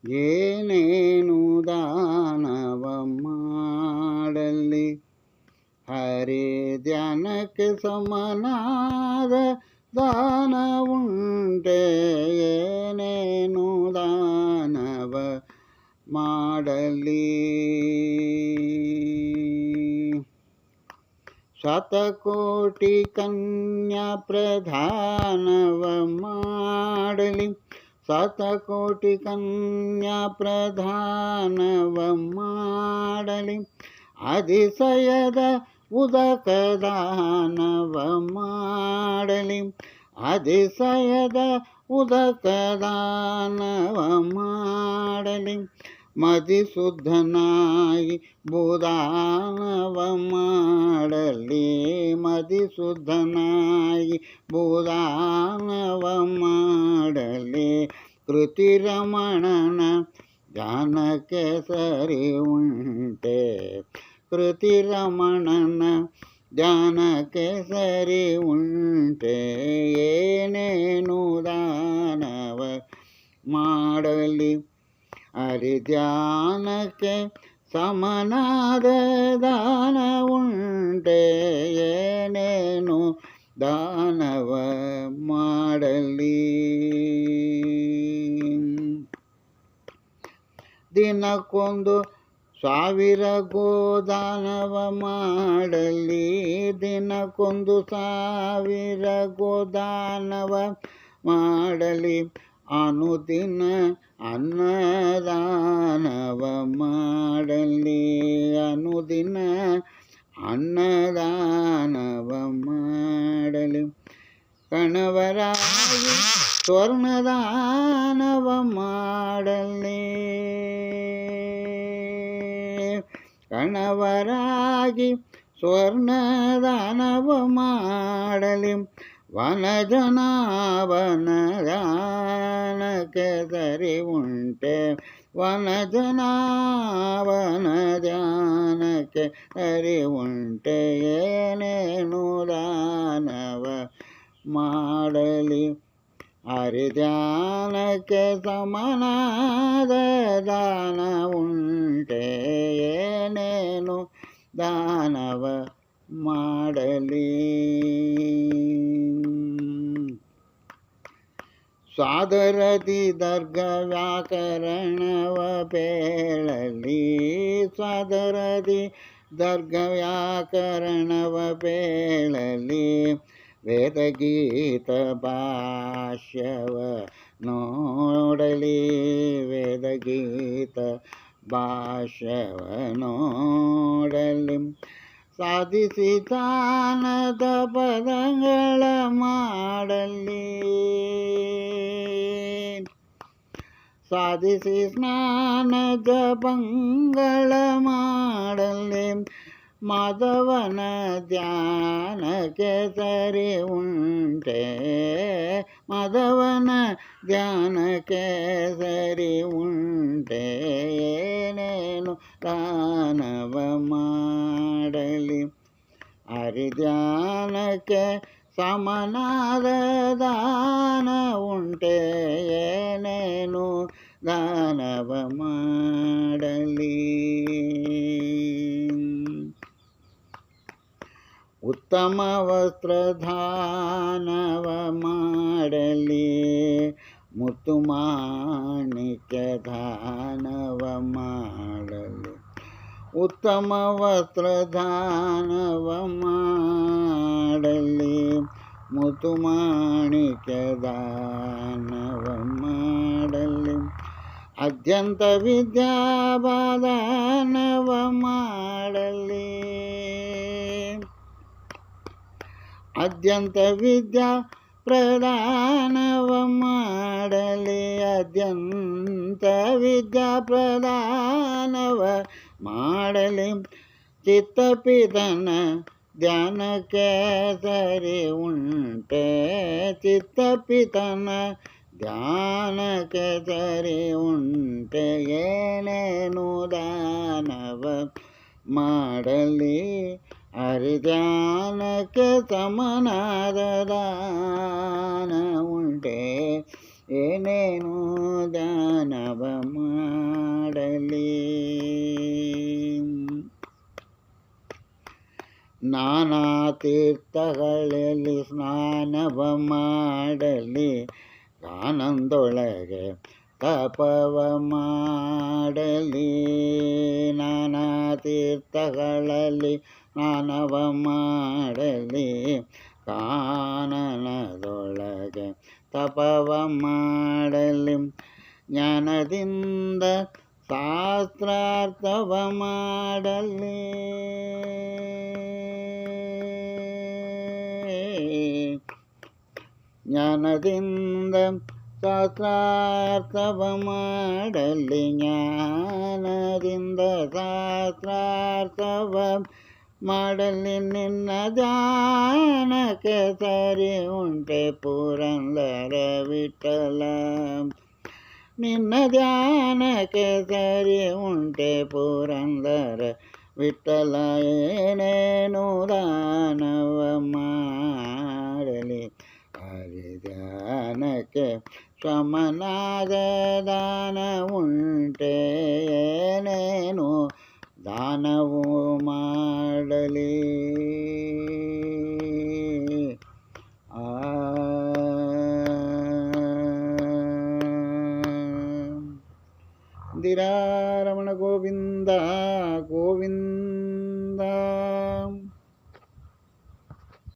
ಏನೇನು ದಾನವ ಮಾಡಲಿ ಹರಿ ಧ್ಯಾನಕ್ಕೆ ಸಮನಾದ ದಾನ ಉಂಟೆ ಏನೇನು ದಾನವ ಮಾಡಲಿ ಶತಕೋಟಿ ಕನ್ಯಾ ಪ್ರಧಾನವ ಮಾಡಲಿ ಶತಕೋಟಿ ಕನ್ಯಾ ಪ್ರಧಾನವ ಮಾಡಲಿ ಅತಿಶಯದ ಉದಕ ದಾನವ ಮಾಡಲಿ ಅತಿಶಯದ ಉದಕ ದಾನವ ಮಾಡಲಿ ಮದಿಶುದ್ಧನಾಗಿ ಭೂದಾನವ ಮಾಡಲಿ ಮದಿಶುದ್ಧನಾಗಿ ಭೂದಾನವ ಮಾಡಲಿ ಕೃತಿರಮಣನ ಧ್ಯಾನಕ್ಕೆ ಸರಿ ಉಂಟೆ ಕೃತಿರಮಣನ ಧ್ಯಾನಕ್ಕೆ ಸರಿ ಉಂಟೆ ಏನೇನು ದಾನವ ಮಾಡಲಿ ಹರಿಧ್ಯಾನಕ್ಕೆ ಸಮನಾದ ದಾನ ಉಂಟೆ ಏನೇನು ದಾನವ ಮಾಡಲಿ ದಿನಕ್ಕೊಂದು 1000 ಗೋದಾನವ ಮಾಡಲಿ ದಿನಕ್ಕೊಂದು 1000 ಗೋದಾನವ ಮಾಡಲಿ ಅನುದಿನ ಅನ್ನದಾನವ ಮಾಡಲಿ ಅನುದಿನ ಅನ್ನದಾನವ ಮಾಡಲಿ ಕಣವರಾಗಿ ಸ್ವರ್ಣದಾನವ ಮಾಡಲಿ ಕಣವರಾಗಿ ಸ್ವರ್ಣದಾನವ ಮಾಡಲಿ ವನಜನಾವನ ಧ್ಯಾನಕ್ಕೆ ಸರಿ ಉಂಟೆ ವನಜನಾವನ ಧ್ಯಾನಕ್ಕೆ ಸರಿ ಉಂಟೆ ಏನೇನು ದಾನವ ಮಾಡಲಿ ಹರಿಧ್ಯಾನಕ್ಕೆ ಸಮನಾದ ದಾನ ಉಂಟೆ ಏನೇನು ದಾನವ ಮಾಡಲಿ ಸಾದರದಿ ದರ್ಗ ವ್ಯಾಕರಣವ ಬೇಳಲಿ ಸಾದರದಿ ದರ್ಗ ವ್ಯಾಕರಣವ ಬೇಳಲಿ ವೇದಗೀತ ಭಾಷ್ಯವ ನೋಡಲಿ ವೇದಗೀತ ಭಾಷ್ಯವ ನೋಡಲಿ ಸಾಧಿಸಿ ದಾನದ ಪದಗಳ ಮಾಡಲಿ ಸಾಧಿಸಿ ಸ್ನಾನ ಜಪಂಗಳ ಮಾಡಲಿ ಮಾಧವನ ಧ್ಯಾನಕ್ಕೆ ಸರಿ ಉಂಟೆ ಮಾಧವನ ಧ್ಯಾನಕ್ಕೆ ಸರಿ ಉಂಟೆ ಏನೇನು ದಾನವ ಮಾಡಲಿ ಹರಿಧ್ಯಾನಕ್ಕೆ ಸಮನಾದ ದಾನ ಉಂಟೆ ಏನೇನು ದಾನವ ಮಾಡಲಿ ಉತ್ತಮ ವಸ್ತ್ರಧಾನವ ಮಾಡಲಿ ಮುತ್ತು ಮಾಣಿಕ್ಯ ದಾನವ ಮಾಡಲಿ ಉತ್ತಮ ವಸ್ತ್ರಧಾನವ ಮಾಡಲಿ ಮುತ್ತು ಮಾಣಿಕ್ಯ ದಾನವ ಮಾಡಲಿ ಅತ್ಯಂತ ವಿದ್ಯಾದಾನವ ಮಾಡಲಿ ಅತ್ಯಂತ ವಿದ್ಯಾ ಪ್ರದಾನವ ಮಾಡಲಿ ಅತ್ಯಂತ ವಿದ್ಯಾ ಪ್ರದಾನವ ಮಾಡಲಿ ಚಿತ್ತಪಿತನ ಧ್ಯಾನಕ್ಕೆ ಸರಿ ಉಂಟೆ ಚಿತ್ತಪಿತನ ಧ್ಯಾನಕ್ಕೆ ಸರಿ ಉಂಟೆ ಏನೇನು ದಾನವ ಮಾಡಲಿ ಹರಿಧ್ಯಾನಕ್ಕೆ ಸಮನಾದ ದಾನ ಉಂಟೆ ಏನೇನು ದಾನವ ಮಾಡಲಿ. ನಾನಾ ತೀರ್ಥಗಳಲ್ಲಿ ಸ್ನಾನವ ಮಾಡಲಿ, ಆನಂದೊಳಗೆ ತಪವ ಮಾಡಲಿ. ನಾನಾ ತೀರ್ಥಗಳಲ್ಲಿ ಸ್ನಾನವ ಮಾಡಲಿ, ಕಾನನದೊಳಗೆ ತಪವ ಮಾಡಲಿ. ಜ್ಞಾನದಿಂದ ಶಾಸ್ತ್ರಾರ್ಥವ ಮಾಡಲಿ. ಜ್ಞಾನದಿಂದ ಶಾಸ್ತ್ರಾರ್ಥವ ಮಾಡಲಿ. ಜ್ಞಾನದಿಂದ ಶಾಸ್ತ್ರಾರ್ಥವ ಮಾಡಲಿ. ನಿನ್ನ ಧ್ಯಾನಕ್ಕೆ ಸರಿ ಉಂಟೆ ಪುರಂದರ ವಿಠಲ. ನಿನ್ನ ಧ್ಯಾನಕ್ಕೆ ಸರಿ ಉಂಟೆ ಪುರಂದರ ವಿಠಲ. ಏನೇನು ದಾನವ ಮಾಡಲಿ, ಹರಿಧ್ಯಾನಕ್ಕೆ ಸಮನಾದ ದಾನ ಉಂಟೆ. ಏನೇನು ದಾನವು ಮಾಡಲಿ. ಇಂದಿರಾ ರಮಣ ಗೋವಿಂದ ಗೋವಿಂದ.